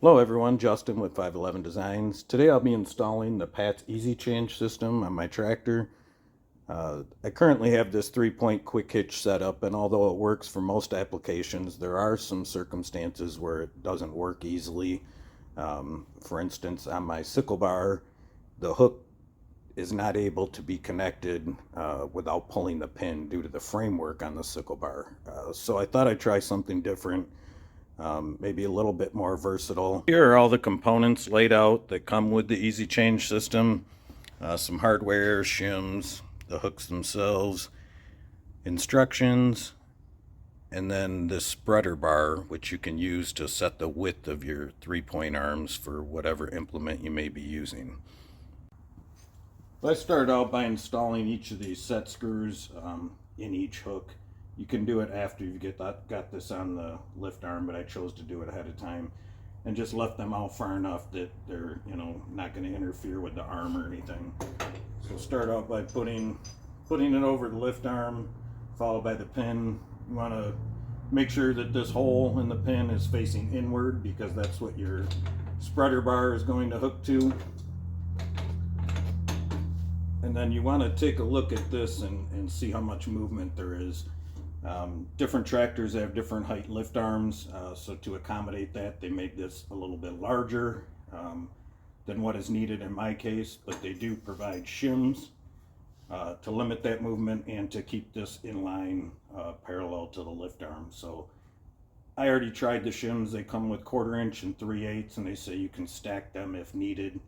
Hello everyone, Justin with 511 Designs. Today I'll be installing the Pat's Easy Change system on my tractor. I currently have this 3-point quick hitch set up, and although it works for most applications, there are some circumstances where it doesn't work easily. For instance, on my sickle bar, the hook is not able to be connected without pulling the pin due to the framework on the sickle bar. So I thought I'd try something different. Maybe a little bit more versatile. Here are all the components laid out that come with the Easy Change system. Some hardware, shims, the hooks themselves, instructions, and then this spreader bar, which you can use to set the width of your 3-point arms for whatever implement you may be using. I started out by installing each of these set screws in each hook. You can do it after you got this on the lift arm, but I chose to do it ahead of time and just left them out far enough that they're, not going to interfere with the arm or anything. So start out by putting it over the lift arm, followed by the pin. You want to make sure that this hole in the pin is facing inward because that's what your spreader bar is going to hook to. And then you want to take a look at this and see how much movement there is. Different tractors have different height lift arms, so to accommodate that, they make this a little bit larger than what is needed in my case, but they do provide shims to limit that movement and to keep this in line parallel to the lift arm. So I already tried the shims. They come with 1/4 inch and 3/8, and they say you can stack them if needed.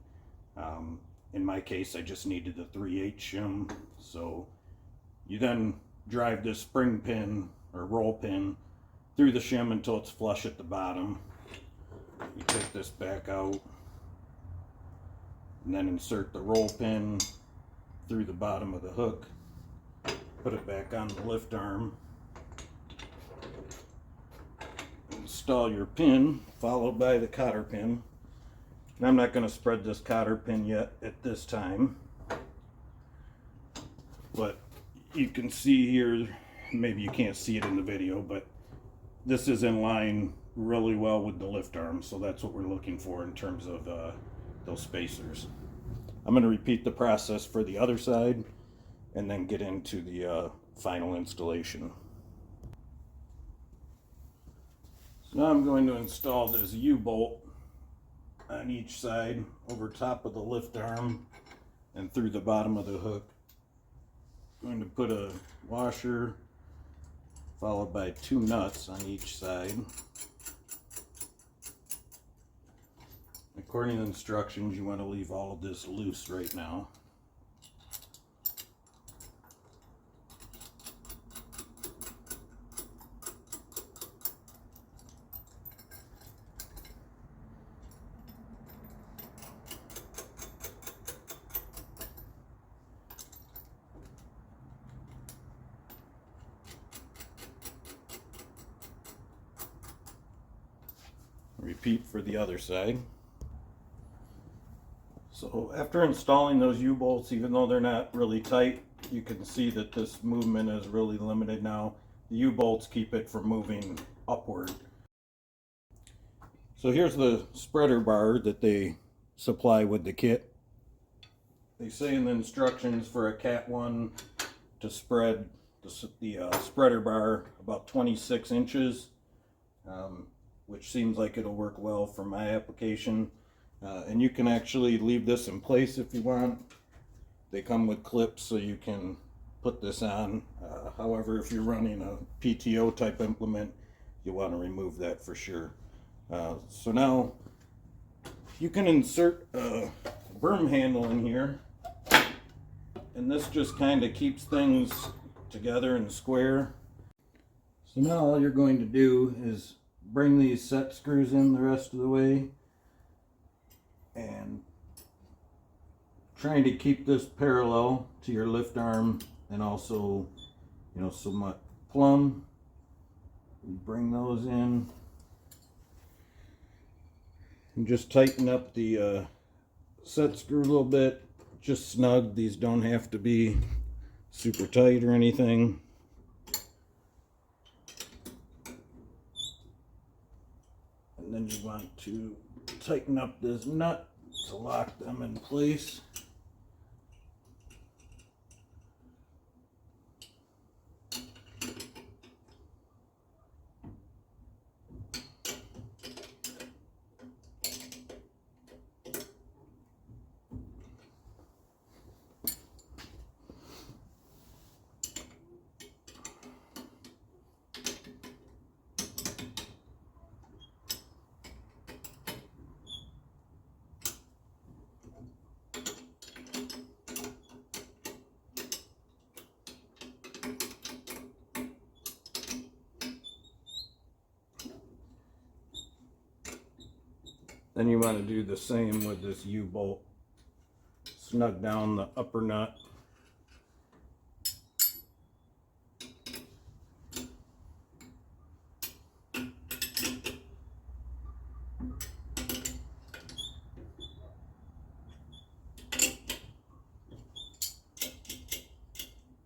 In my case, I just needed the 3/8 shim. So you then drive this spring pin or roll pin through the shim until it's flush at the bottom. You take this back out and then insert the roll pin through the bottom of the hook. Put it back on the lift arm. Install your pin, followed by the cotter pin. And I'm not going to spread this cotter pin yet at this time, but you can see here, maybe you can't see it in the video, but this is in line really well with the lift arm, so that's what we're looking for in terms of those spacers. I'm going to repeat the process for the other side and then get into the final installation. So now I'm going to install this U-bolt on each side over top of the lift arm and through the bottom of the hook. Going to put a washer followed by 2 nuts on each side. According to the instructions, you want to leave all of this loose right now. Repeat for the other side. So after installing those U-bolts, even though they're not really tight, you can see that this movement is really limited now. The U-bolts keep it from moving upward. So here's the spreader bar that they supply with the kit. They say in the instructions for a Cat 1 to spread the spreader bar about 26 inches. Which seems like it'll work well for my application. And you can actually leave this in place if you want. They come with clips so you can put this on. However, if you're running a PTO type implement, you want to remove that for sure. So now you can insert a berm handle in here, and this just kind of keeps things together and square. So now all you're going to do is bring these set screws in the rest of the way and trying to keep this parallel to your lift arm and also, somewhat plumb. You bring those in and just tighten up the set screw a little bit, just snug. These don't have to be super tight or anything. And then you want to tighten up this nut to lock them in place. Then you want to do the same with this U-bolt. Snug down the upper nut.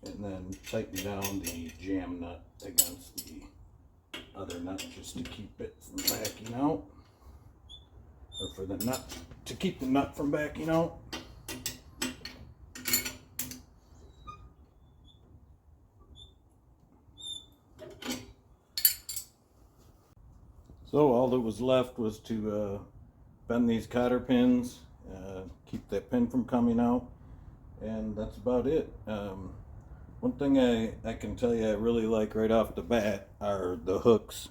And then tighten down the jam nut against the other nut just to keep it from backing out. Or for the nut, to keep the nut from backing out. So all that was left was to bend these cotter pins, keep that pin from coming out, and that's about it. One thing I can tell you I really like right off the bat are the hooks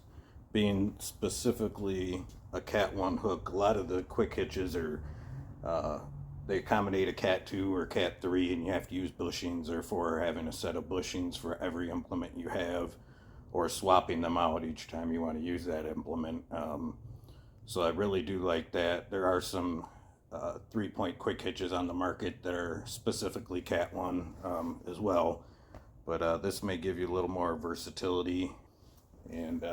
being specifically a Cat 1 hook. A lot of the quick hitches are they accommodate a Cat 2 or Cat 3, and you have to use bushings, therefore having a set of bushings for every implement you have, or swapping them out each time you want to use that implement. So I really do like that. There are some 3-point quick hitches on the market that are specifically Cat 1 as well, but this may give you a little more versatility. And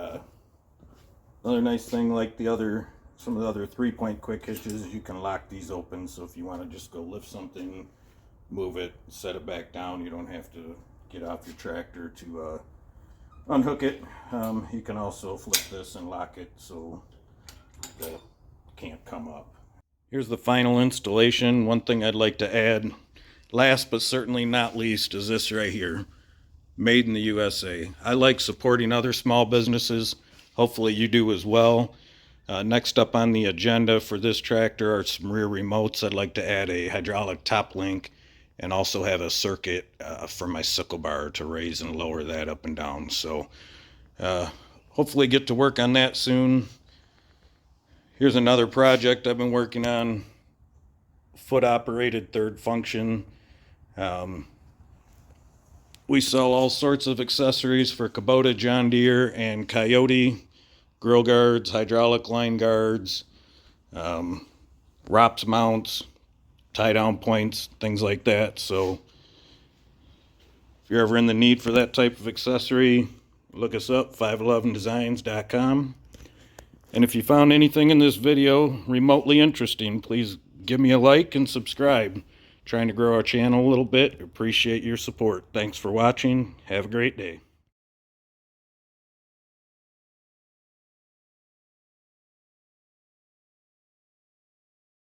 another nice thing, like some of the other 3-point quick hitches, is you can lock these open, so if you want to just go lift something, move it, set it back down, you don't have to get off your tractor to unhook it. You can also flip this and lock it so that can't come up. Here's the final installation. One thing I'd like to add, last but certainly not least, is this right here. Made in the USA. I like supporting other small businesses. Hopefully you do as well. Next up on the agenda for this tractor are some rear remotes. I'd like to add a hydraulic top link and also have a circuit for my sickle bar to raise and lower that up and down. So hopefully get to work on that soon. Here's another project I've been working on. Foot operated third function. We sell all sorts of accessories for Kubota, John Deere, and Coyote. Grill guards, hydraulic line guards, ROPS mounts, tie-down points, things like that. So if you're ever in the need for that type of accessory, look us up, 511designs.com. And if you found anything in this video remotely interesting, please give me a like and subscribe. Trying to grow our channel a little bit. Appreciate your support. Thanks for watching. Have a great day.